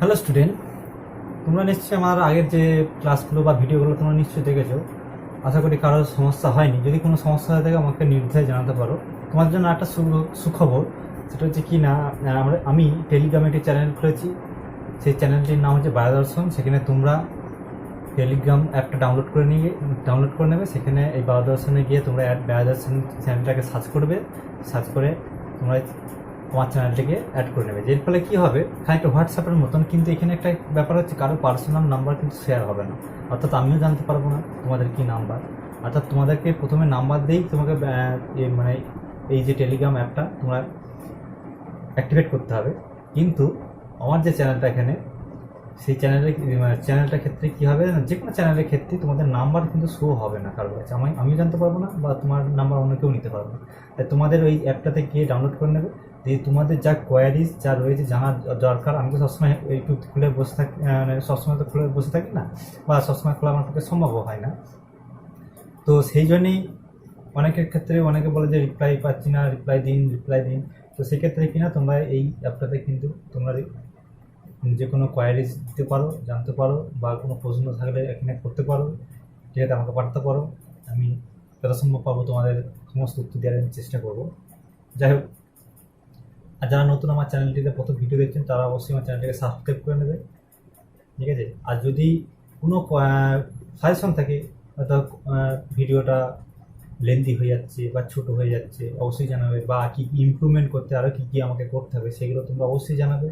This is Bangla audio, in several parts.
হ্যালো স্টুডেন্ট, তোমরা নিশ্চয়ই আমার আগের যে ক্লাসগুলো বা ভিডিওগুলো তোমরা নিশ্চয়ই দেখেছো। আশা করি কারোর সমস্যা হয়নি। যদি কোনো সমস্যা হয়ে থাকে আমাকে নির্দ্বিধায় জানাতে পারো। তোমাদের জন্য একটা সুখবর, সেটা হচ্ছে কি না, আমি টেলিগ্রামে একটি চ্যানেল খুলেছি। সেই চ্যানেলটির নাম হচ্ছে বায়োদর্শন। সেখানে তোমরা টেলিগ্রাম অ্যাপটা ডাউনলোড করে নেবে। সেখানে এই বায়োদর্শনে গিয়ে তোমরা বায়োদর্শন চ্যানেলটাকে সার্চ করে তোমরা আমার চ্যানেলটিকে অ্যাড করে নেবে। এর ফলে কী হবে, খানিকটা হোয়াটসঅ্যাপের মতন, কিন্তু এখানে একটা ব্যাপার হচ্ছে কারো পার্সোনাল নাম্বার কিন্তু শেয়ার হবে না। অর্থাৎ আমিও জানতে পারবো না তোমাদের কী নাম্বার। অর্থাৎ তোমাদেরকে প্রথমে নাম্বার দিয়েই তোমাকে মানে এই যে টেলিগ্রাম অ্যাপটা তোমরা অ্যাক্টিভেট করতে হবে। কিন্তু আমার যে চ্যানেলটা এখানে, সেই চ্যানেলটার ক্ষেত্রে কী হবে, যে কোনো চ্যানেলের ক্ষেত্রে তোমাদের নাম্বার কিন্তু শো হবে না কারোর কাছে। আমিও জানতে পারবো না, বা তোমার নাম্বার অন্য কেউ নিতে পারবে না। তাই তোমাদের ওই অ্যাপটাতে গিয়ে ডাউনলোড করে নেবে। দিয়ে তোমাদের যা কোয়ারিজ যা রয়েছে জানার দরকার, আমি তো সবসময় ইউটিউব খুলে বসে থাকি, মানে সবসময় তো খুলে বসে থাকি না, বা সবসময় খোলা আমার পক্ষে সম্ভবও হয় না। তো সেই জন্যেই অনেকের ক্ষেত্রে অনেকে বলে যে রিপ্লাই পাচ্ছি না, রিপ্লাই দিন। তো সেক্ষেত্রে কিনা তোমরা এই অ্যাপটাতে কিন্তু তোমরা যে কোনো কোয়ারিজ দিতে পারো, জানতে পারো, বা কোনো প্রশ্ন থাকলে এখানে করতে পারো, ঠিক আছে, আমাকে পাঠাতে পারো। আমি যথাসম্ভব পাবো তোমাদের সমস্ত উত্তর দেওয়ার আমি চেষ্টা করবো। যাই হোক, আর যারা নতুন আমার চ্যানেলটিতে প্রথম ভিডিও দেখছেন তারা অবশ্যই আমার চ্যানেলটিকে সাবস্ক্রাইব করে নেবে, ঠিক আছে। আর যদি কোনো সাজেশন থাকে, হয়তো ভিডিওটা লেন্দি হয়ে যাচ্ছে বা ছোট হয়ে যাচ্ছে, অবশ্যই জানাবে। বা কী কী ইমপ্রুভমেন্ট করতে, আরও কী কী আমাকে করতে হবে, সেগুলো তোমরা অবশ্যই জানাবে।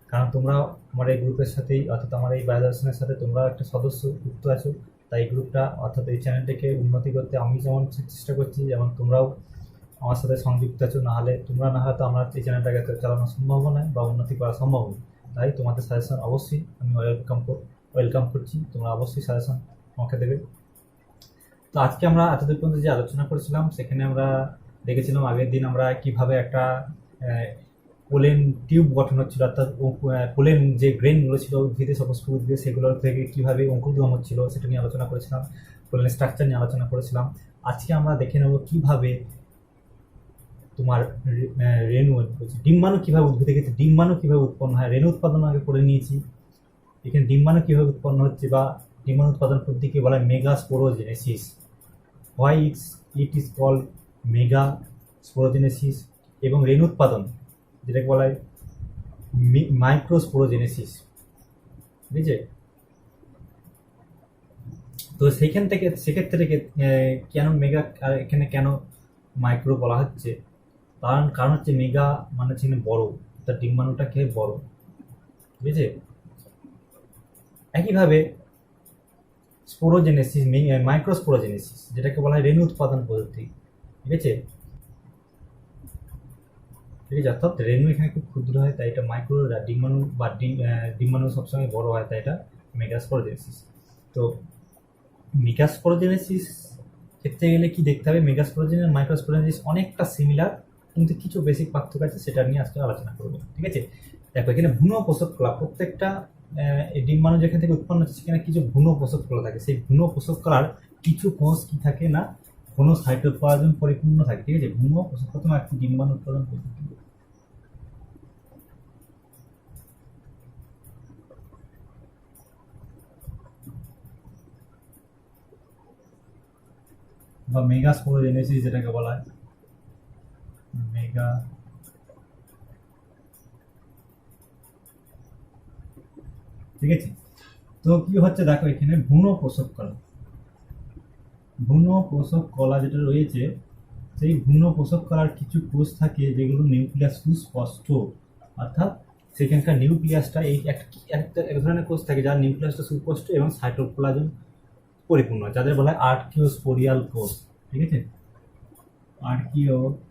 কারণ তোমরা আমার এই গ্রুপের সাথেই, অর্থাৎ আমার এই বায়োদর্শনের সাথে তোমরা একটা সদস্য যুক্ত আছো। তাই এই গ্রুপটা, অর্থাৎ এই চ্যানেলটাকে উন্নতি করতে আমি যেমন চেষ্টা করছি, যেমন তোমরাও আমার সাথে সংযুক্ত আছো। তোমরা না হয়তো আমার এই চ্যানেলটাকে চালানো সম্ভব নয় বা উন্নতি করা সম্ভব নয়। তাই তোমাদের সাজেশন অবশ্যই আমি ওয়েলকাম করছি। তোমরা অবশ্যই সাজেশন আমাকে দেবে। তো আজকে আমরা এতদূর পর্যন্ত যে আলোচনা করেছিলাম, সেখানে আমরা দেখেছিলাম আগের দিন আমরা কিভাবে একটা পোলেন টিউব গঠন হচ্ছিল, অর্থাৎ পোলেন যে গ্রেনগুলো ছিল উদ্ভিদে, সমস্ত উদ্ভিদে, সেগুলোর থেকে কীভাবে অঙ্কুরোদ্গম হচ্ছিল সেটা নিয়ে আলোচনা করেছিলাম। পোলেন স্ট্রাকচার নিয়ে আলোচনা করেছিলাম। আজকে আমরা দেখে নেব কীভাবে তোমার রেণু, ডিম্বাণু কীভাবে উদ্ভিদে গেছে, ডিম্বাণু কীভাবে উৎপন্ন হয়। রেণু উৎপাদন আগে করে নিয়েছি, এখানে ডিম্বাণু কীভাবে উৎপন্ন হচ্ছে, বা ডিম্বাণু উৎপাদন পদ্ধতিকে বলা হয় megasporogenesis. Why it is called megasporogenesis. এবং রেণু উৎপাদন যেটাকে বলা হয় মাইক্রোস্পোরোজেনেসিস, ঠিক আছে। তো সেক্ষেত্রে কেন মেগা আর এখানে কেন মাইক্রো বলা হচ্ছে, কারণ হচ্ছে মেগা মানে হচ্ছে বড়, তার ডিম্বাণুটা খেয়ে বড়, ঠিক আছে। একইভাবে স্পোরোজেনেসিস, মাইক্রোস্পোরোজেনেসিস যেটাকে বলা হয় রেণু উৎপাদন পদ্ধতি, ঠিক আছে। অর্থাৎ রেণু এখানে খুব ক্ষুদ্র হয়, তাই এটা মাইক্রো। ডিম্বাণু বা ডিম্বাণু সবসময় বড় হয়, তাই এটা মেগাস্পোরোজেনেসিস। তো মেগাস্পোরোজেনেসিস ক্ষেত্রে গেলে কি দেখতে হবে, মেগাস্পোরোজেনেসিস মাইক্রোস্পোরোজেনেসিস অনেকটা সিমিলার, কিন্তু কিছু বেসিক পার্থক্য আছে, সেটা নিয়ে আজকে আলোচনা করবো, ঠিক আছে। দেখো, এখানে ভ্রূণ পোষক কলা, প্রত্যেকটা ডিম্বাণু যেখান থেকে উৎপন্ন হচ্ছে সেখানে কিছু ভ্রূণ পোষক কলা থাকে। সেই ভ্রূণ পোষক কলার কিছু কোষ কি থাকে না, কোনো সাইটোপ্লাজম পরিপূর্ণ থাকে, ঠিক আছে। ভ্রূণ পোষক প্রথমে একটি ডিম্বাণু উৎপাদন পদ্ধতি। বা মেগাস্পোরোজেনেসিস যেটাকে বলা হয় মেগা, ঠিক আছে। তো কি হচ্ছে দেখো, এখানে ভ্রূণ পোষক কলা যেটা রয়েছে, সেই ভ্রূণ পোষক কলার কিছু কোষ থাকে যেগুলো নিউক্লিয়াস সুস্পষ্ট, অর্থাৎ সেখানকার নিউক্লিয়াসটা এই এক ধরনের কোষ থাকে যার নিউক্লিয়াসটা সুস্পষ্ট এবং সাইটোপ্লাজম পরিপূর্ণ, যাদের বলা হয় আর্কিওস্পোরিয়াল কোষ, ঠিক আছে। আর্কিওস্পোরিয়াল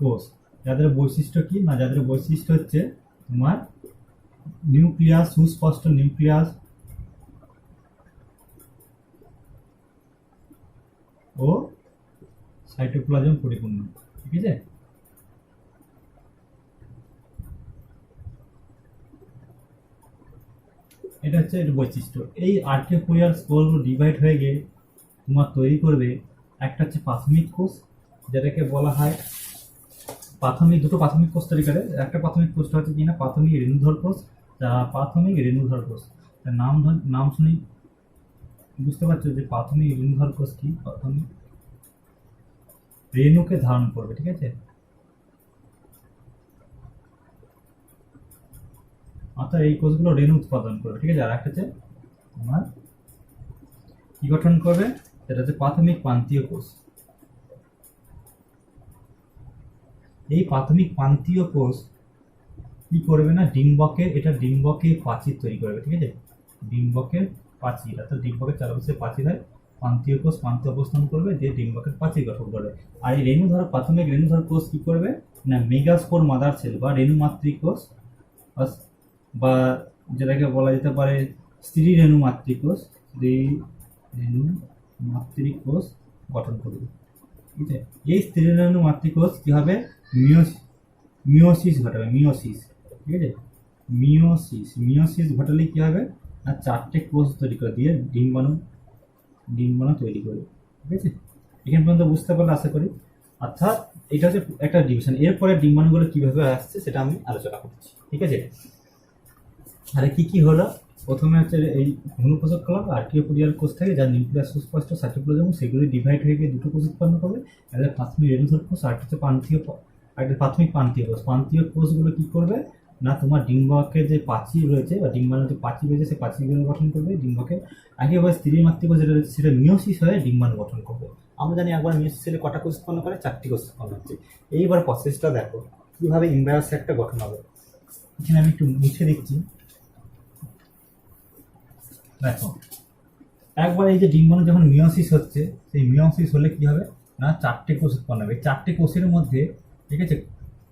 কোষ, যাদের বৈশিষ্ট্য কি না, যাদের বৈশিষ্ট্য হচ্ছে তোমার নিউক্লিয়াস, সুস্পষ্ট নিউক্লিয়াস ও সাইটোপ্লাজম পরিপূর্ণ, ঠিক আছে। এটা হচ্ছে এর বৈশিষ্ট্য। এই আর্কিওস্পোরিয়াল কোষগুলো ডিভাইড হয়ে গিয়ে তোমার তৈরি করবে একটা হচ্ছে প্রাথমিক কোষ, যেটাকে বলা হয় দুটো প্রাথমিক কোষ তৈরি করে। একটা প্রাথমিক কোষটা হচ্ছে কিনা প্রাথমিক রেণুধর কোষ, প্রাথমিক রেণুধর কোষ। নাম শুনি বুঝতে পারছো যে প্রাথমিক রেণুধর কোষ কি? প্রাথমিক রেণুকে ধারণ করবে, ঠিক আছে। অর্থাৎ এই কোষগুলো রেণু উৎপাদন করবে, ঠিক আছে। আর একটা হচ্ছে তোমার কি গঠন করবে, সেটা হচ্ছে প্রাথমিক প্রান্তীয় কোষ। এই প্রাথমিক প্রান্তীয় কোষ কি করবে না, ডিম্বকের প্রাচীর তৈরি করবে, ঠিক আছে। ডিম্বকের প্রাচীর, অর্থাৎ ডিম্বকের চারপাশে প্রাচীর হয়, প্রান্তীয় কোষ প্রান্তে অবস্থান করবে, যে ডিম্বকের প্রাচীর গঠন করবে। আর এই প্রাথমিক রেণুধর কোষ কি করবে না, মেগাস্পোর মাদার সেল বা রেণু মাতৃকোষ বা যেটাকে বলা যেতে পারে স্ত্রী রেণু মাতৃকোষ, গঠন করবে, ঠিক আছে। এই স্ত্রী রেণু মাতৃকোষ কি হবে, মিওসিস ঘটাবে, মিওসিস, ঠিক আছে। মিওসিস ঘটালে কি হবে না, 4টে কোষ তৈরি করে দিয়ে ডিম্বাণু তৈরি করবে, ঠিক আছে। এখান পর্যন্ত বুঝতে পারলে আশা করি। অর্থাৎ এটা হচ্ছে একটা ডিভিশন। এরপরে ডিম্বাণুগুলো কিভাবে আসছে সেটা আমি আলোচনা করছি, ঠিক আছে। তাহলে কি হলো, প্রথমে হচ্ছে এই ঘনকোষক কলা আর্কিওপোডিয়াল কোষ থেকে, যার নিউক্লিয়াস সুস্পষ্ট সাইটোপ্লাজম, সেগুলি ডিভাইড হয়ে গিয়ে দুটো কোষ উৎপন্ন করবে। একটা প্রাথমিক রেণুধর কোষ, আর হচ্ছে প্রাথমিক প্রান্তীয় কোষ। প্রান্তীয় কোষগুলো কি করবে না, তোমার ডিম্বকের যে প্রাচীর রয়েছে বা ডিম্বাণুর যে প্রাচীর রয়েছে সেই প্রাচীরগুলো গঠন করবে ডিম্বকের। একেবারে স্ত্রী মাতৃকোষ যেটা রয়েছে সেটা মিওসিস হয়ে ডিম্বাণু গঠন করবে। আমরা জানি একবার মিওসিস সেলে কটা কোষ উৎপন্ন করে, 4টি কোষ উৎপন্ন হচ্ছে। এইবার প্রসেসটা দেখো কিভাবে এমব্রায়ো স্যাকটা গঠন হবে। এখানে আমি একটু মুছে দিচ্ছি, দেখো। একবার এই যে ডিম্বাণু যখন মিওসিস হচ্ছে, সেই মিওসিস হলে কি হবে না, 4টে কোষ উৎপন্ন হবে। 4টে কোষের মধ্যে, ঠিক আছে,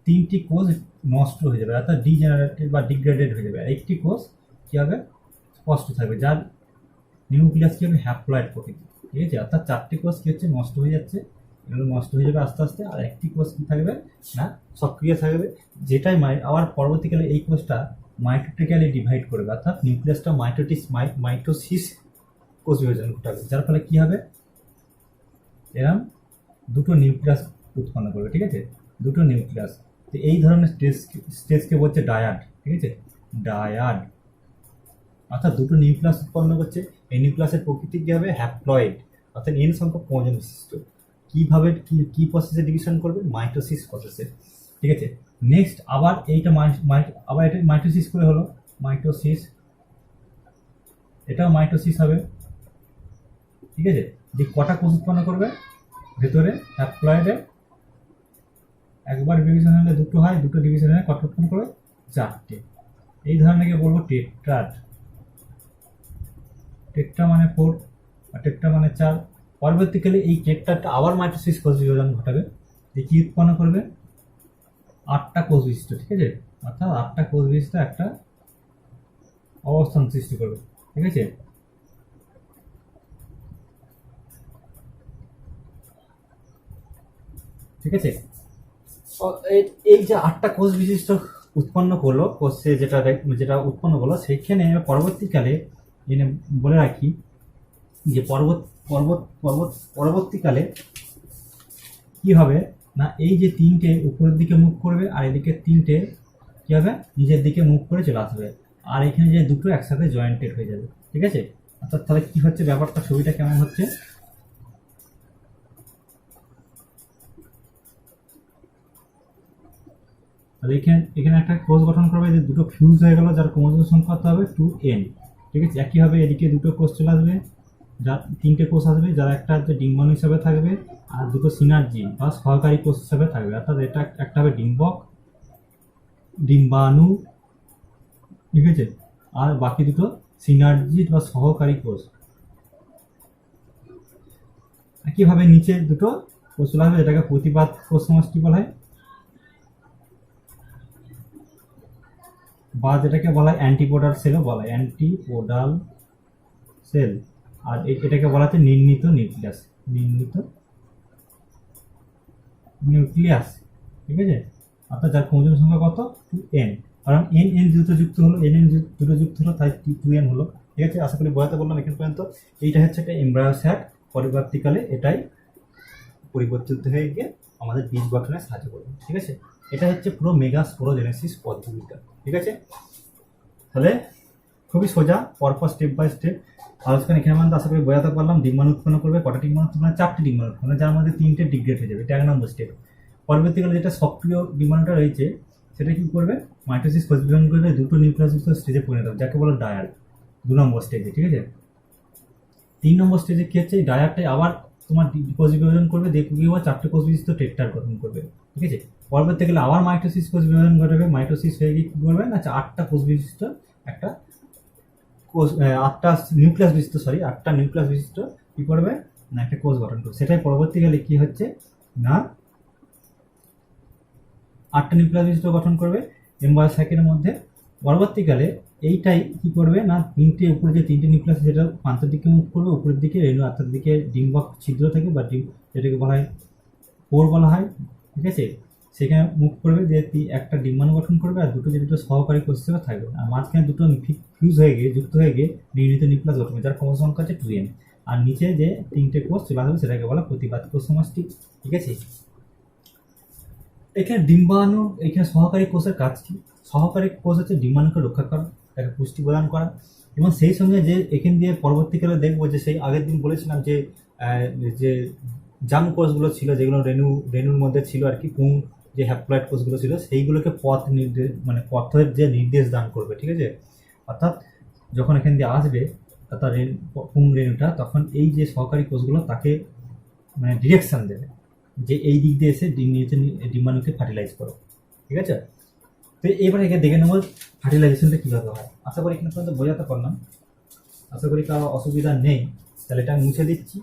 3টি কোষ নষ্ট হয়ে যাবে, অর্থাৎ ডিজেনারেটেড বা ডিগ্রেডেড হয়ে যাবে। আর একটি কোষ কি হবে, স্পষ্ট থাকবে, যার নিউক্লিয়াস কি হবে, হ্যাপ্লয়েড প্রকৃতি, ঠিক আছে। অর্থাৎ 4টি কোষ কি হচ্ছে, নষ্ট হয়ে যাচ্ছে, এগুলো নষ্ট হয়ে যাবে আস্তে আস্তে। আর একটি কোষ কি থাকবে না, সক্রিয় থাকবে, যেটাই আবার পরবর্তীকালে এই কোষটা মাইটোটিক্যালি ডিভাইড করবে, অর্থাৎ নিউক্লিয়াসটা মাইটোসিস কোষ বিভাজন ঘটাবে, যার ফলে কি হবে, এরকম দুটো নিউক্লিয়াস উৎপন্ন করবে, ঠিক আছে, দুটো নিউক্লিয়াস। তো এই ধরনের স্টেজকে বলছে ডায়াড, ঠিক আছে, ডায়াড। অর্থাৎ দুটো নিউক্লিয়াস উৎপন্ন করছে। এই নিউক্লিয়াসের প্রকৃতি কি হবে, হ্যাপ্লয়েড, অর্থাৎ এন সংখ্যক ক্রোমোজোম বিশিষ্ট। কিভাবে কি প্রসেসে ডিভিশন করবে, মাইটোসিস প্রসেসে, ঠিক আছে। নেক্সট আবার এইটা আবার এটা মাইটোসিস করে হলো, মাইটোসিস, এটাও মাইটোসিস হবে, ঠিক আছে। যে কটা কোষ উৎপন্ন করবে ভেতরে, হ্যাপ্লয়েডে একবার ডিভিশন হলে দুটো হয়, দুটো ডিভিশন হলে কটা উৎপন্ন করবে, 4টে। এই ধরনেরকে বলবো টেট্রাড। টেট্রা মানে 4 আর টেট্রা মানে 4। পরবর্তীকালে এই টেট্রাটা আবার মাইটোসিস কোষ বিভাজন ঘটাবে, যে কি উৎপন্ন করবে, 8টা কোষ বিশিষ্ট, ঠিক আছে। অর্থাৎ 8টা কোষ বিশিষ্ট একটা অবস্থান সৃষ্টি করবে, ঠিক আছে। ঠিক আছে, এই যে 8টা কোষ বিশিষ্ট উৎপন্ন করলো, কোষে যেটা উৎপন্ন করলো, সেখানে পরবর্তীকালে বলে রাখি যে পরবর্তীকালে কি হবে না, এই যে 3টে উপরের দিকে মুখ করবে, আর এদিকে 3টে কি হবে, নিচের দিকে মুখ করে চলে আসবে, আর এখানে যে দুটো একসাথে জয়েন্টেড হয়ে যাবে, ঠিক আছে। অর্থাৎ তাহলে কি হচ্ছে ব্যাপারটা, ছবিটা কেমন হচ্ছে, তাহলে এখানে একটা কোষ গঠন করবে, যে দুটো ফিউজ হয়ে গেল, যার ক্রোমোজোম সংখ্যা হবে 2n, ঠিক আছে। একইভাবে এদিকে দুটো কোষ চলে আসবে, যার 3টে কোষ আসবে, যারা একটা হচ্ছে ডিম্বাণু হিসাবে থাকবে, আর দুটো সিনার্জি বা সহকারী কোষ হিসাবে থাকবে। অর্থাৎ এটা একটা হবে ডিম্বাণু, ঠিক আছে, আর বাকি দুটো সিনার্জি বা সহকারী কোষ। একইভাবে নিচে দুটো কোষ চলে আসবে, যেটাকে প্রতিপাদ কোষ সমষ্টি বলা হয়, বা যেটাকে বলা হয় অ্যান্টিপোডাল সেলও বলা হয়, অ্যান্টিপোডাল সেল। আর এটাকে বলা হচ্ছে নির্ণীত নিউক্লিয়াস, ঠিক আছে। অর্থাৎ যার ক্রোমোজোম সংখ্যা কত, 2n, কারণ n দুটো যুক্ত হলো, দুটো যুক্ত হলো, তাই 2n হলো, ঠিক আছে। আশা করি বোঝাতে বললাম এখান পর্যন্ত। এইটা হচ্ছে একটা এমব্রায়ো স্যাক, পরবর্তীকালে এটাই পরিবর্তিত হয়ে গিয়ে আমাদের বীজ গঠনে সাহায্য করবে, ঠিক আছে। এটা হচ্ছে পুরো মেগাস্পোরোজেনেসিস পদ্ধতিটা, ঠিক আছে। তাহলে খুবই সোজা, পরপর স্টেপ বাই স্টেপ আলোচনা এখানে আমরা আশা করি বোঝাতে পারলাম। ডিম্বাণু উৎপন্ন করবে, কটা ডিম্বাণু উৎপন্ন? 4টি ডিম্বাণু উৎপন্ন, যার মধ্যে 3টে ডিগ্রেড হয়ে যাবে, এটা 1 নম্বর স্টেপ। পরবর্তীকালে যেটা সক্রিয় ডিম্বাণুটা রয়েছে সেটা কি করবে? মাইটোসিস কোষ বিভাজন করবে, দুটো নিউক্লিয়াসযুক্ত স্টেজে পরিণত হবে, যাকে বলো ডায়ার, 2 নম্বর স্টেজে, ঠিক আছে। 3 নম্বর স্টেজে কি হচ্ছে? এই ডায়ারটাই আবার তোমার কোষ বিভাজন করবে, দেখবে কি হবে? 4টে কোষ বিশিষ্ট টেট্রার গঠন করবে, ঠিক আছে। পরবর্তীকালে আবার মাইটোসিস কোষ বিভাজন ঘটাবে, মাইটোসিস হয়ে গিয়ে কি করবে না 8টা কোষ বিশিষ্ট একটা কোষ, 8টা নিউক্লিয়াস বিশিষ্ট, 8টা নিউক্লিয়াস বিশিষ্ট কি করবে না একটা কোষ গঠন করবে। সেটাই পরবর্তীকালে কি হচ্ছে না 8টা নিউক্লিয়াস বিশিষ্ট গঠন করবে এমব্রায়ো সাইকেলের মধ্যে। পরবর্তীকালে এইটাই কি করবে না তিনটে উপরে যে 3টে নিউক্লিয়াস সেটা প্রান্তের দিকে মুখ করবে, উপরের দিকে রেণু আত্মার দিকে ডিম্বক ছিদ্র থাকে বা ডিম, যেটাকে বলা হয় পোর বলা হয়, ঠিক আছে। সেখানে মুখ করবে যে একটা ডিম্বাণু গঠন করবে আর দুটো সহকারী কোষ হিসেবে থাকবে, আর মাঝখানে দুটো ফিউজ হয়ে গিয়ে যুক্ত হয়ে গিয়ে নির্মিত নিউক্লিয়াস গঠন করবে, যার ক্রম সংখ্যা হচ্ছে 2n। আর নিচে যে 3টে কোষ চলে আসবে সেটাকে বলা প্রতিবাদ কোষ সমষ্টি, ঠিক আছে। এখানে ডিম্বাণু, এখানে সহকারী কোষের কাজ কি? সহকারী কোষ হচ্ছে ডিম্বাণুকে রক্ষা করা, তাকে পুষ্টি প্রদান করা, এবং সেই সঙ্গে যে এখান দিয়ে পরবর্তীকালে দেখবো যে সেই আগের দিন বলেছিলাম যে যে জাম কোষগুলো ছিল, যেগুলো রেণুর মধ্যে ছিল আর কি, পুং যে হ্যাপ্লয়েড কোষগুলো ছিল সেইগুলোকে পথ নির্দেশ, মানে পথের যে নির্দেশ দান করবে, ঠিক আছে। অর্থাৎ যখন এখান দিয়ে আসবে অর্থাৎ পুং রেণুটা, তখন এই যে সহকারী কোষগুলো তাকে মানে ডিরেকশন দেবে যে এই দিক দিয়ে এসে ডিম্বাণুকে ফার্টিলাইজ করো, ঠিক আছে। তো এবার একে দেখে নেব ফার্টিলাইজেশনটা কীভাবে হয়। আশা করি এখানে পর্যন্ত বোঝাতে পারলাম, আশা করি কারো অসুবিধা নেই। তাহলে এটা মুছে দিচ্ছি,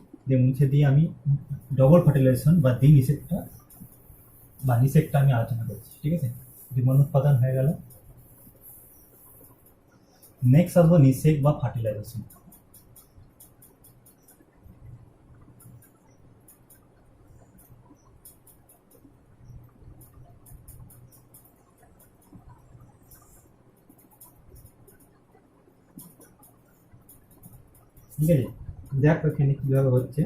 মুছে দিয়ে আমি ডবল ফার্টিলাইজেশন বা নিষেকটা আমি আলোচনা করছি, ঠিক আছে। ডিম্বাণু উৎপাদন হয়ে গেল, নেক্সট আসবো নিষেক বা ফার্টিলাইজেশন। ঠিক আছে, দেখ এখানে কিভাবে হচ্ছে।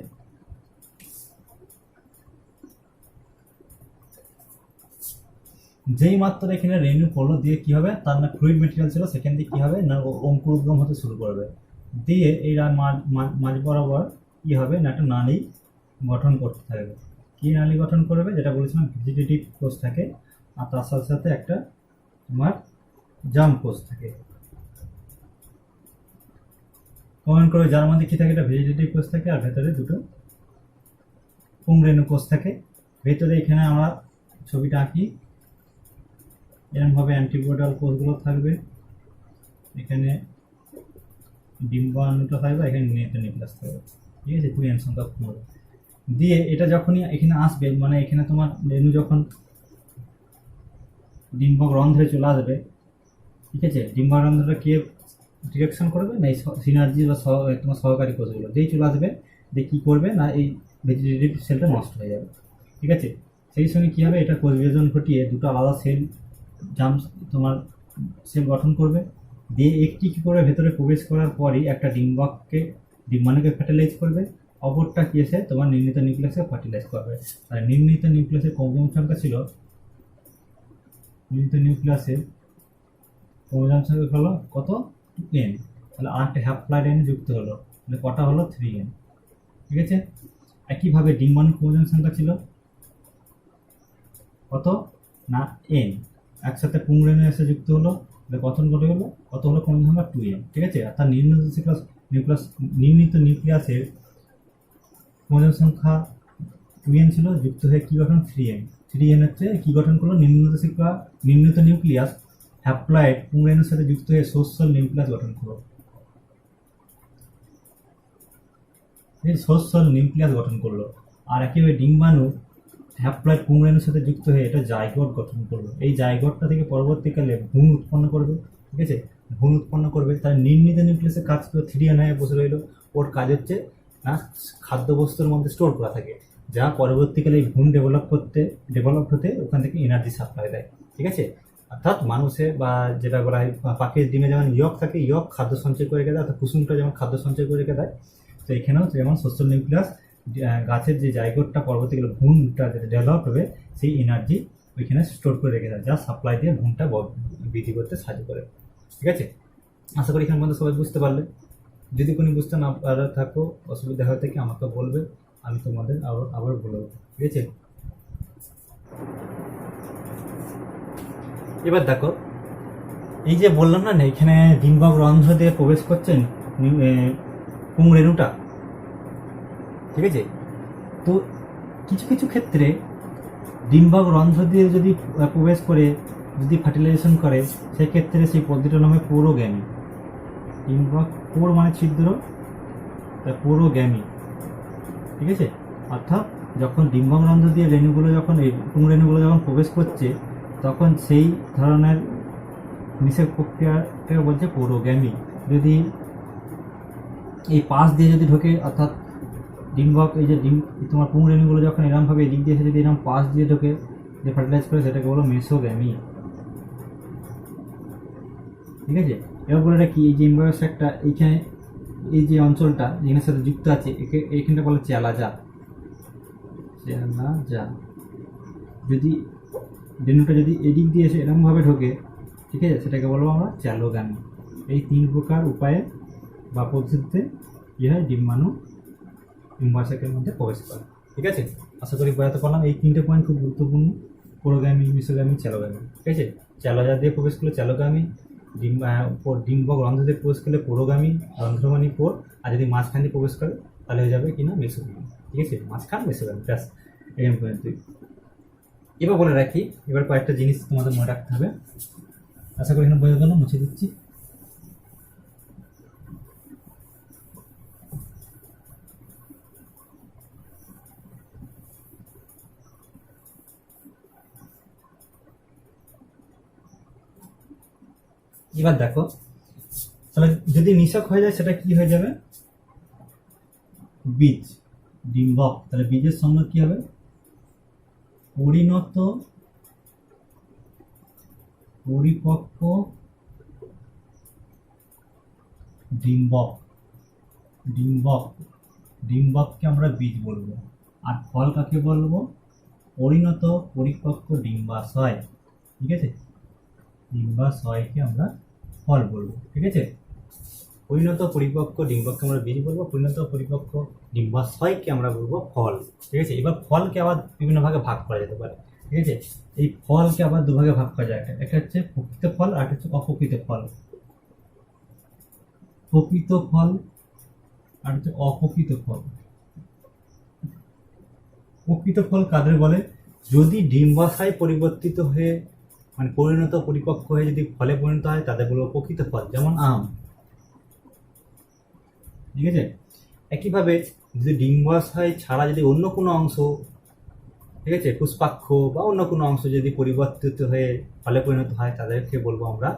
যেই মাত্র এখানে রেণু পড়লো দিয়ে কি হবে, তার না ফ্লুইড মেটেরিয়াল ছিল, সেখান দিয়ে কি হবে না অঙ্কুরোদ্গম হতে শুরু করবে, দিয়ে এই মাঝ বরাবর কি হবে না একটা নালী গঠন করতে থাকবে। কি নালী গঠন করবে? যেটা বলেছিলাম ভেজিটেটিভ কোষ থাকে, আর তার সাথে সাথে একটা তোমার জাম কোষ থাকে। কমেন্ট করবে যার মধ্যে কি থাকে, এটা ভেজিটেটিভ কোষ থাকে, আর ভেতরে দুটো পুংরেণু কোষ থাকে। ভেতরে এখানে আমরা ছবিটা আঁকি, এরকমভাবে অ্যান্টিবোডাল কোষগুলো থাকবে, এখানে ডিম্বাণুটা থাকবে, এখানে নিউক্লিয়াস থাকবে, ঠিক আছে। 2n সংখ্যা পড়বে দিয়ে এটা যখনই এখানে আসবে, মানে এখানে তোমার রেণু যখন ডিম্বক রন্ধ্রে চলে আসবে, ঠিক আছে, ডিম্বক রন্ধ্রটা কে ডিরেকশন করবে না এই সিনার্জি বা তোমার সহকারী কোষগুলো যেই চলে আসবে, দিয়ে কী করবে না এই ভেজিটেটিভ সেলটা নষ্ট হয়ে যাবে, ঠিক আছে। সেই সঙ্গে কী হবে, এটা কোষ বিভাজন ঘটিয়ে দুটো আলাদা সেল তোমার সেল গঠন করবে, দিয়ে একটি কী করবে ভেতরে প্রবেশ করার পরই একটা ডিম্বাণুকে ফার্টিলাইজ করবে, অপরটা কি এসে তোমার নির্মিত নিউক্লিয়াসকে ফার্টিলাইজ করবে। আর নির্মিত নিউক্লিয়াসের ক্রোমোজোম সংখ্যা ছিল, নির্মিত নিউক্লিয়াসের ক্রোমোজোম সংখ্যা হলো কত? 2n। তাহলে আরেকটা হ্যাপ্লয়েড এনে যুক্ত হলো, তাহলে কটা হলো? 3n, ঠিক আছে। একইভাবে ডিম্বাণু ক্রোমোজোম সংখ্যা ছিল কত না n, একসাথে পুংরেণু এসে যুক্ত হলো, গঠন ঘটে গেলো, কত হলো ক্রোমোজোম সংখ্যা? 2n, ঠিক আছে। অর্থাৎ নির্মিত নিউক্লিয়াসের ক্রোমোজোম সংখ্যা 2n ছিল, যুক্ত হয়ে কি গঠন? 3n হচ্ছে কি গঠন করলো? নির্মিত নিউক্লিয়াস হ্যাপ্লয়েড পুংরেণুর সাথে যুক্ত হয়ে সোশ্যাল নিউক্লিয়াস গঠন করলো, সোশ্যাল নিউক্লিয়াস গঠন করলো। আর একইভাবে ডিম্বাণু হ্যাপ্লয়েড পুংরেণুর সাথে যুক্ত হয়ে এটা জাইগোট গঠন করবে। এই জাইগোটটা থেকে পরবর্তীকালে ভ্রূণ উৎপন্ন করবে, ঠিক আছে। ভ্রূণ উৎপন্ন করবে, তার নির্মিত নিউক্লিয়াসের কাজ করে 3n হয়ে বসে রইল। ওর কাজ হচ্ছে না খাদ্যবস্তুর মধ্যে স্টোর করা থাকে, যা পরবর্তীকালে এই ভ্রূণ ডেভেলপ হতে ওখান থেকে এনার্জি সাপ্লাই দেয়, ঠিক আছে। অর্থাৎ মানুষের বা যেটা বলা হয় পাখির ডিমে যেমন ইয়ক থাকে, ইয়ক খাদ্য সঞ্চয় করে রেখে দেয়, অর্থাৎ কুসুমটা যেমন খাদ্য সঞ্চয় করে রেখে দেয়, তো এখানেও যেমন সোশ্যাল নিউক্লিয়াস গাছের যে জাইগোটটা পরবর্তীকালে ভ্রূণটা যেটা ডেভেলপ হবে সেই এনার্জি ওইখানে স্টোর করে রেখে দেয়, যা সাপ্লাই দিয়ে ঘুমটা বৃদ্ধি করতে সাহায্য করে। ঠিক আছে, আশা করি এখানে পর্যন্ত সবাই বুঝতে পারলে। যদি কোনো বুঝতে না পারা থাকো, অসুবিধা হয়ে থাকে আমাকে বলবে, আমি তোমাদের আবার বলে দেবো। ঠিক আছে, এবার দেখো, এই যে বললাম না এখানে ডিম্বাক রন্ধ্র দিয়ে প্রবেশ করছেন পুংরেণুটা। ঠিক আছে, তো কিছু কিছু ক্ষেত্রে ডিম্বাক রন্ধ্র দিয়ে যদি প্রবেশ করে যদি ফার্টিলাইজেশন করে, সেক্ষেত্রে সেই পদ্ধতিটার নামে পৌরোগ্যামি। ডিম্বাক পৌর মানে ছিদ্র, পৌরোগ্যামি। ঠিক আছে, অর্থাৎ যখন ডিম্বাক রন্ধ্র দিয়ে রেণুগুলো যখন এই পুংরেণুগুলো যখন প্রবেশ করছে, তখন সেই ধরনের নিষেক প্রক্রিয়াকে বলছে পৌরোগ্যামি। যদি এই পাশ দিয়ে যদি ঢোকে, অর্থাৎ ডিম্বক এই যে তোমার পুংরেণুগুলো যখন এরমভাবে এদিক দিয়ে এসে যদি এরম পাশ দিয়ে ঢোকে, যে ফার্টিলাইজ করে, সেটাকে বলো মেসোগ্যামি। ঠিক আছে, এবার বলে রাখি এই যে এমব্রায়োস একটা এইখানে এই যে অঞ্চলটা যেখানের সাথে যুক্ত আছে, এইখানটা বলে চ্যালাজা। যদি রেণুটা যদি এদিক দিয়ে এসে এরমভাবে ঢোকে, ঠিক আছে, সেটাকে বলবো আমরা চ্যালোগামী। এই 3 প্রকার উপায়ে বা পদ্ধতিতে কী হয়, ডিম্বাণু ডিম্বাশয়ের মধ্যে প্রবেশ করে। ঠিক আছে, আশা করি বোঝাতে পারলাম। এই 3টে পয়েন্ট খুব গুরুত্বপূর্ণ, পুরোগামী, মেসোগামী, চ্যালোগামী। ঠিক আছে, চ্যালোজা দিয়ে প্রবেশ করলে চ্যালোগামী, ডিম্বক রন্ধ্র দিয়ে প্রবেশ করলে পুরোগামী, রন্ধ্র মানে পোর, আর যদি মাঝখান দিয়ে প্রবেশ করে তাহলে হয়ে যাবে কিনা মেসোগামী। ঠিক আছে, মাঝখান মেসোগামী, ব্যাস এখানে পর্যন্ত। এবার বলে রাখি, এবার কয়েকটা জিনিস তোমাদের মনে রাখতে হবে। আশা করি এখানে বোঝা গেল, মুছে দিচ্ছি। এবার দেখো, তাহলে যদি নিষেক হয়ে যায় সেটা কি হয়ে যাবে, বীজ, ডিম্বক। তাহলে বীজের সঙ্গে কি হবে, পরিণত পরিপক্ক ডিম্বক। ডিম্বককে আমরা বীজ বলবো। আর ফল কাকে বলবো, পরিণত পরিপক্ক ডিম্বাশয়। ঠিক আছে, ডিম্বাশয়কে আমরা ফল বলবো। ঠিক আছে, পরিণত পরিপক্ক ডিম্বককে আমরা বীজ বলবো, পরিণত পরিপক্ক ডিম্বাশয়কে আমরা বলবো ফল। ঠিক আছে, এবার ফলকে আবার বিভিন্ন ভাগে ভাগ করা যেতে পারে। ঠিক আছে, এই ফলকে আবার দুভাগে ভাগ করা যায়। একটা হচ্ছে প্রকৃত ফল, আর একটা হচ্ছে অপ্রকৃত ফল। প্রকৃত ফল আর হচ্ছে অপ্রকৃত ফল। প্রকৃত ফল কাদের বলে, যদি ডিম্বাশয় পরিবর্তিত হয়ে মানে পরিণত পরিপক্ক হয়ে যদি ফলে পরিণত হয়, তাদের বলবো প্রকৃত ফল, যেমন আম। ঠিক আছে, একইভাবে যদি ডিম্বাশয় ছাড়া যদি অন্য কোনো অংশ, ঠিক আছে, পুষ্পাক্ষ বা অন্য কোনো অংশ যদি পরিবর্তিত হয়ে ফলে পরিণত হয়, তাদেরকে বলবো আমরা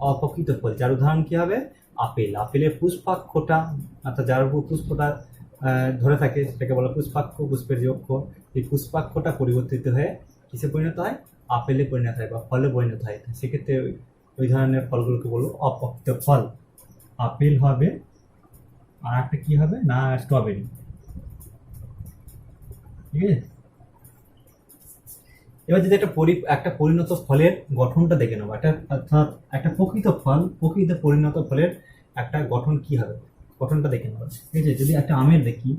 অপ্রকৃত ফল। যার উদাহরণ কি হবে, আপেল। আপেলের পুষ্পাক্ষটা, অর্থাৎ যার উপর পুষ্পটা ধরে থাকে, সেটাকে বলা পুষ্পাক্ষ, পুষ্পের যে অক্ষ, এই পুষ্পাক্ষটা পরিবর্তিত হয়ে কিসে পরিণত হয়, আপেলে পরিণত হয় বা ফলে পরিণত হয়। সেক্ষেত্রে ওই ধরনের ফলগুলোকে বলবো অপ্রকৃত ফল। আপেল হবে, আর একটা কি হবে না, স্ট্রবেরি। ঠিক আছে, এবার যদি একটা পরিণত ফলের গঠনটা দেখে নেবো, অর্থাৎ একটা প্রকৃত পরিণত ফলের একটা গঠন কি হবে, গঠনটা দেখে নেবো। ঠিক আছে, যদি একটা আমের দেখি,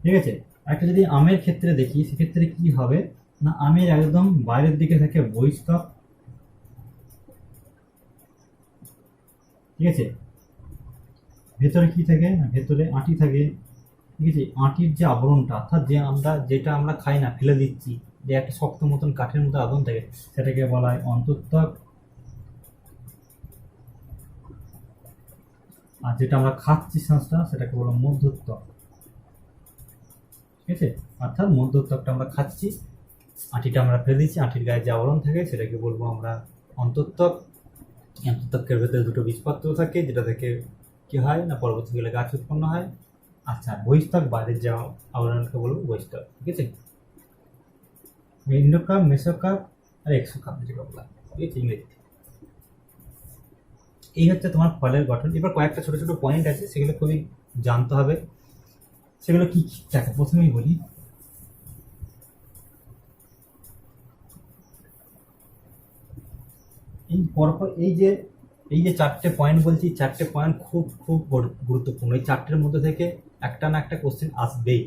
ঠিক আছে, একটা যদি আমের ক্ষেত্রে দেখি, সেক্ষেত্রে কি হবে না, আমের একদম বাইরের দিকে থাকে বহিঃস্থক। ঠিক আছে, ভেতরে কি থাকে না, ভেতরে আঁটি থাকে। ঠিক আছে, আঁটির যে আবরণটা, অর্থাৎ যেটা আমরা খাই না, ফেলে দিচ্ছি, যে একটা শক্ত মতন কাঠের মতো আবরণ থাকে, সেটাকে বলা হয় অন্তঃত্বক। আর যেটা আমরা খাচ্ছি শ্বাসটা, সেটাকে বলা মধ্যত্বক। ঠিক আছে, অর্থাৎ মধ্যত্বকটা আমরা খাচ্ছি, আঁটিটা আমরা ফেলে দিচ্ছি, আঁটির গায়ে যে আবরণ থাকে সেটাকে বলবো আমরা অন্তঃত্বক। অন্তঃত্বকের ভেতরে দুটো বীজপত্র থাকে, যেটা থেকে কি হয় না, পরবর্তীকালে গাছ উৎপন্ন হয়। আচ্ছা, বহিঃস্থক, বাইরের যে আবরণকে বলবো বহিঃস্থক। ঠিক আছে, এন্ডোকার্প, মেসোকার্প আর এক্সোকার্প যেটা বলা, ঠিক আছে, ইংরেজিতে। এই হচ্ছে তোমার ফলের গঠন। এবার কয়েকটা ছোট ছোট পয়েন্ট আছে, সেগুলো খুবই জানতে হবে। সেগুলো কি কি? দেখো প্রথমেই বলি, এই পরপর এই যে চারটে পয়েন্ট বলছি, চারটে পয়েন্ট খুব খুব গুরুত্বপূর্ণ। এই চারটের মধ্যে থেকে একটা না একটা কোশ্চেন আসবেই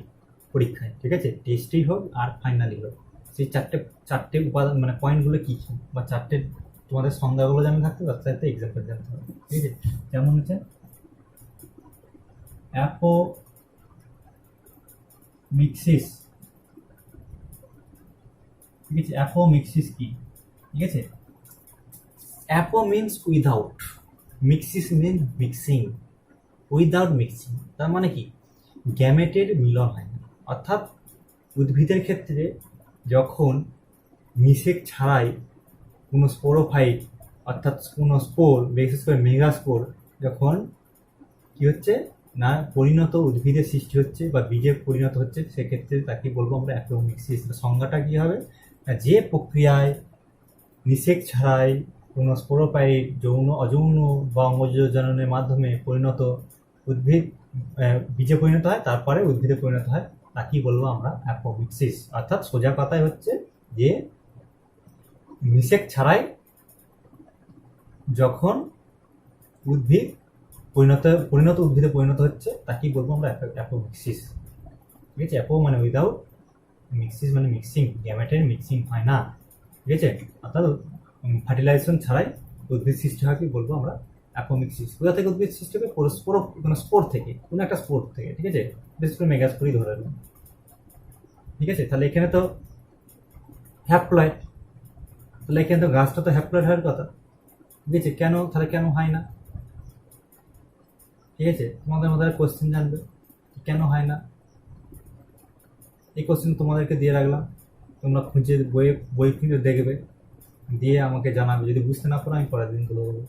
পরীক্ষায়, ঠিক আছে? টেস্টেই হোক আর ফাইনালি হোক, সেই চারটে চারটে উপাদান মানে পয়েন্টগুলো কী কী বা চারটে তোমাদের সংজ্ঞাগুলো যেমন থাকতে তার সাথে এক্সাম্পল জানতে হবে, ঠিক আছে? যেমন হচ্ছে অ্যাপোমিক্সিস, ঠিক আছে? অ্যাপোমিক্সিস কি, ঠিক আছে? অ্যাপো মিনস উইদাউট, মিক্সিস মিন মিক্সিং, উইদাউট মিক্সিং। তার মানে কি, গ্যামেটের মিলন হয় না। অর্থাৎ উদ্ভিদের ক্ষেত্রে যখন নিষেক ছাড়াই কোনো স্পোরোফাইট অর্থাৎ কোনো স্পোর, বিশেষ করে মেগাস্পোর যখন কি হচ্ছে না পরিণত উদ্ভিদের সৃষ্টি হচ্ছে বা বীজে পরিণত হচ্ছে, সেক্ষেত্রে তাকে বলবো আমরা অ্যাপোমিক্সিস। সংজ্ঞাটা কি হবে, যে প্রক্রিয়ায় নিষেক ছাড়াই কোনো স্পোরোফাইট যৌন, অযৌন বা অঙ্গজননের মাধ্যমে পরিণত উদ্ভিদ বীজে পরিণত হয়, তারপরে উদ্ভিদে পরিণত হয়, তাকেই বলবো আমরা অ্যাপোমিক্সিস। অর্থাৎ সোজা কথায় হচ্ছে যে নিষেক ছাড়াই যখন উদ্ভিদ পরিণত উদ্ভিদে পরিণত হচ্ছে, তাকেই বলবো আমরা অ্যাপোমিক্সিস, ঠিক আছে? অ্যাপো মানে উইদাউট, মিক্সিস মানে মিক্সিং, গ্যামেটের মিক্সিং হয় না, ঠিক আছে? অর্থাৎ ফার্টিলাইজেশন ছাড়াই উদ্ভিদ সৃষ্টি হয়, কি বলবো আমরা অ্যাপোমিক্সিস। কোথা থেকে উদ্ভিদ সৃষ্টি হবে, কোনো স্পোর থেকে, কোনো একটা স্পোর থেকে, ঠিক আছে? বিশেষ করে মেগাস্পোরই ধরে নিলাম, ঠিক আছে? তাহলে এখানে তো হ্যাপ্লয়েড, তাহলে এখানে তো গাছটা তো হ্যাপ্লয়েড হওয়ার কথা, ঠিক আছে? কেন, তাহলে কেন হয় না, ঠিক আছে? তোমাদের মধ্যে কোশ্চেন জানবে কেন হয় না, এই কোশ্চেন তোমাদেরকে দিয়ে রাখলাম, তোমরা খুঁজে বই খুঁজে দেখবে, দিয়ে আমাকে জানাবে। যদি বুঝতে না পারো আমি পরের দিন তুলে দেবো,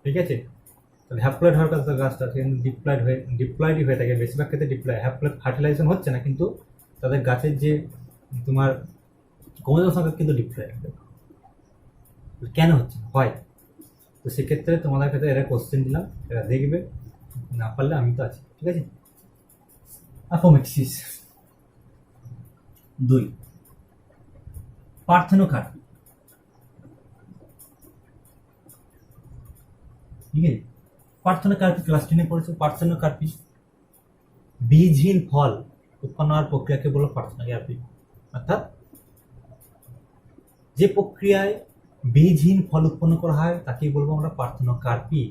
ঠিক আছে? তাহলে হ্যাপ্লয়েড হওয়ার কথা গাছটা কিন্তু ডিপ্লয়েডই হয়ে থাকে বেশিরভাগ ক্ষেত্রে। হ্যাপ্লয়েড ফার্টিলাইজেশন হচ্ছে না, কিন্তু তাদের গাছের যে তোমার ক্রোমোজোম সংখ্যা কিন্তু ডিপ্লয়েড হবে। কেন হচ্ছে না, হয়। তো সেক্ষেত্রে তোমাদের ক্ষেত্রে এরা কোশ্চেন দিলাম, এরা দেখবে, না পারলে আমি তো আছি, ঠিক আছে? অ্যাপোমিক্সিস। 2, পার্থেনোকার্পি, ঠিক আছে? পার্থেনোকার্পি ক্লাস 10-এ পড়েছে। পার্থেনোকার্পি বীজহীন ফল উৎপন্ন হওয়ার প্রক্রিয়াকে বলো পার্থেনোকার্পি। অর্থাৎ যে প্রক্রিয়ায় বীজহীন ফল উৎপন্ন করা হয় তাকেই বলবো আমরা পার্থেনোকার্পি,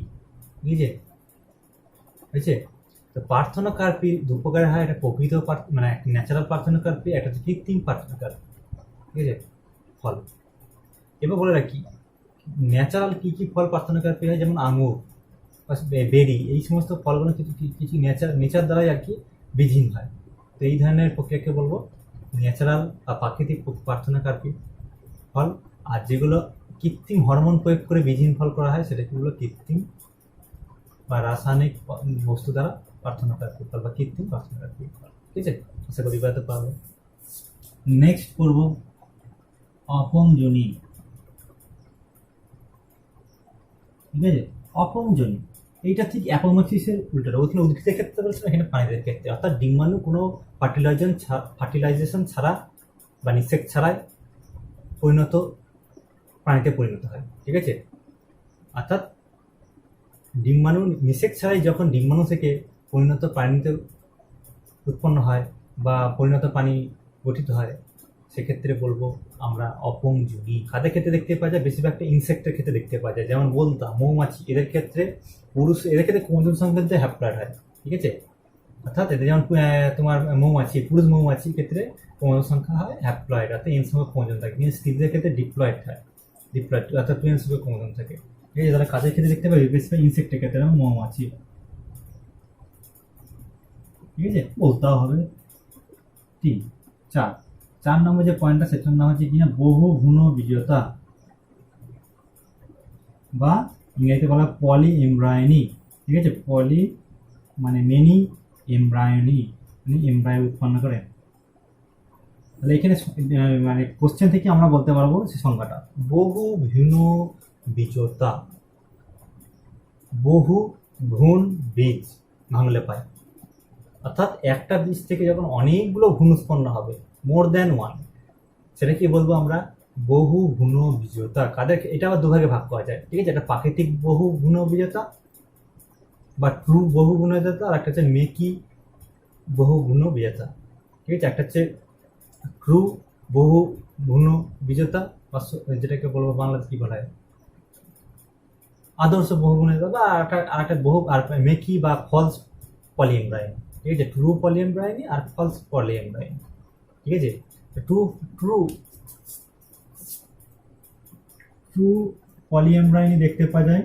ঠিক আছে? বুঝছে? তো পার্থেনোকার্পি দু প্রকারের হয়, একটা প্রকৃত মানে ন্যাচারাল পার্থেনোকার্পি, একটা হচ্ছে কৃত্রিম পার্থেনোকার্পি, ঠিক আছে? ফল এবার বলে রাখি, ন্যাচারাল কি কি ফল পার্থেনোকার্পি হয়, যেমন আঙুর, বেরি, এই সমস্ত ফলগুলো কিছু কিছু নেচার দ্বারাই আর কি বীজহীন হয়। তো এই ধরনের প্রক্রিয়াকে বলবো ন্যাচারাল বা প্রাকৃতিক পার্থেনোকার্পি ফল। আর যেগুলো কৃত্রিম হরমোন প্রয়োগ করে বীজহীন ফল করা হয়, সেটাকে বলবো কৃত্রিম বা রাসায়নিক বস্তু দ্বারা পার্থেনোকার্পি ফল বা কৃত্রিম পার্থেনোকার্পি ফল, ঠিক আছে? আশা করি বুঝতে পারবো। নেক্সট করবো অপংজনী, ঠিক আছে? অপংজনী এইটা ঠিক অ্যাপোমিক্সিসের উল্টোটা। ওখানে উদ্ভিদের ক্ষেত্রে বলছিলাম, এখানে প্রাণীদের ক্ষেত্রে। অর্থাৎ ডিম্বাণু কোনো ফার্টিলাইজেশন ছাড়া বা নিষেক ছাড়াই প্রাণীতে পরিণত হয়, ঠিক আছে? অর্থাৎ ডিম্বাণু নিষেক ছাড়াই যখন ডিম্বাণু থেকে পরিণত প্রাণীতে উৎপন্ন হয় বা পরিণত প্রাণী গঠিত হয়, সেক্ষেত্রে বলবো আমরা অপংজনী। কাদের ক্ষেত্রে দেখতে পাওয়া যায়, বেশিরভাগটা ইনসেক্টের ক্ষেত্রে দেখতে পাওয়া যায়, যেমন বলতা, মৌমাছি, এদের ক্ষেত্রে ক্রোমোজোম সংখ্যা হ্যাপ্লয়েড হয়, ঠিক আছে? অর্থাৎ এদের যেমন তোমার মৌমাছি, পুরুষ মৌমাছির ক্ষেত্রে ক্রোমোজোম সংখ্যা হয় হ্যাপ্লয়েড, অর্থাৎ এন সংখ্যক ক্রোমোজোম থাকে, কিন্তু স্ত্রীদের ক্ষেত্রে ডিপ্লয়েড হয়, অর্থাৎ 2n সংখ্যক ক্রোমোজোম থাকে, ঠিক আছে? তাহলে কাজের ক্ষেত্রে দেখতে পাবে, বেশিরভাগ ইনসেক্টের ক্ষেত্রে, যেমন মৌমাছি, ঠিক আছে? বলতেও হবে। 3, 4 নম্বর যে পয়েন্টটা, সেটার নাম হচ্ছে কিনা বহুভ্রূণ বীজতা, বা ইংরেজিতে বলা পলি এমব্রায়নি, ঠিক আছে? পলি মানে মেনি, এমব্রায়নি মানে এমব্রায়ো উৎপন্ন করে। তাহলে এখানে মানে কোশ্চেন থেকে আমরা বলতে পারবো সে সংখ্যাটা বহু ভ্রূণ বীজতা, বহু ভ্রূণ বীজ ভাঙলে পায়। অর্থাৎ একটা বীজ থেকে যখন অনেকগুলো ভ্রূণ উৎপন্ন হবে, মোর দ্যান ওয়ান, সেটা কি বলবো আমরা? বহু ভ্রূণ বীজতা। কাদের, এটা আবার দুভাগে ভাগ করা যায়, ঠিক আছে? একটা প্রাকৃতিক বহু ভ্রূণ বীজতা বা ট্রু বহু ভ্রূণ বীজতা, আর একটা হচ্ছে মেকি বহু ভ্রূণ বীজতা, ঠিক আছে? একটা হচ্ছে ট্রু বহু ভ্রূণ বীজতা, বা যেটাকে বলবো বাংলাতে কি বলা হয়, আদর্শ বহু ভ্রূণ বীজতা, বা আরেকটা বহু, আর মেকি বা ফলস পলিএমব্রায়োনি, ঠিক আছে? ট্রু পলিএমব্রায়োনি আর ফলস পলিএমব্রায়োনি, ঠিক আছে? ট্রু ট্রু ট্রু পলিএমব্রায়োনি দেখতে পাওয়া যায়,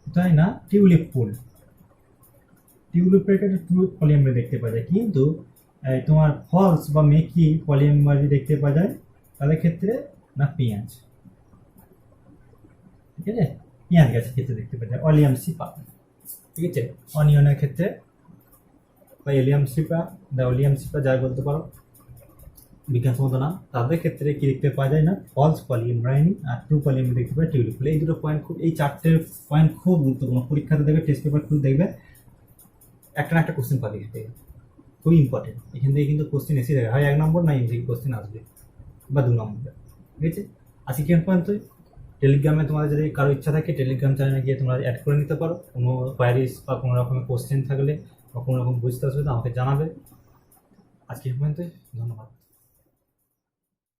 তাই না? টিউলিপ ফুল, টিউলিপের ক্ষেত্রে ট্রু পলিএমব্রায়োনি দেখতে পাওয়া যায়, কিন্তু তোমার ফলস বা মেকি পলিএমব্রায়োনি দেখতে পাওয়া যায় তাদের ক্ষেত্রে না পেঁয়াজ, ঠিক আছে? পেঁয়াজ গাছের ক্ষেত্রে দেখতে পাওয়া যায় অলিয়াম সিপা, ঠিক আছে? অনিয়নের ক্ষেত্রে বা allium cepa, the oleum cepa যাই বলতে পারো, বিজ্ঞানসম্মত নাম, তাদের ক্ষেত্রে কি দেখতে পাওয়া যায় না ফলস পলিএমব্রায়োনি আর ট্রু পলিএমব্রায়োনি দেখতে পাওয়া টিউলিপ ফুল। এই দুটো পয়েন্ট খুব, এই চারটে পয়েন্ট খুব গুরুত্বপূর্ণ, পরীক্ষাতে দেখবে, টেস্ট পেপার খুলে দেখবে, একটা না একটা কোশ্চেন পাবে, খুবই ইম্পর্টেন্ট। এখান থেকে কিন্তু কোশ্চেন এসে যাবে, হয় 1 নম্বর না এমসিকিউ কোশ্চেন আসবে, বা 2 নম্বর, ঠিক আছে? আজকে কি পর্যন্ত। টেলিগ্রামে তোমাদের যদি কারো ইচ্ছা থাকে টেলিগ্রাম চ্যানেলে গিয়ে তোমরা অ্যাড করে নিতে পারো, কোনো কোয়ারিজ বা কোনো রকমের কোশ্চেন থাকলে বা কোনো রকম বুঝতে অসুবিধা আমাকে জানাবে। আজকে পর্যন্ত, ধন্যবাদ।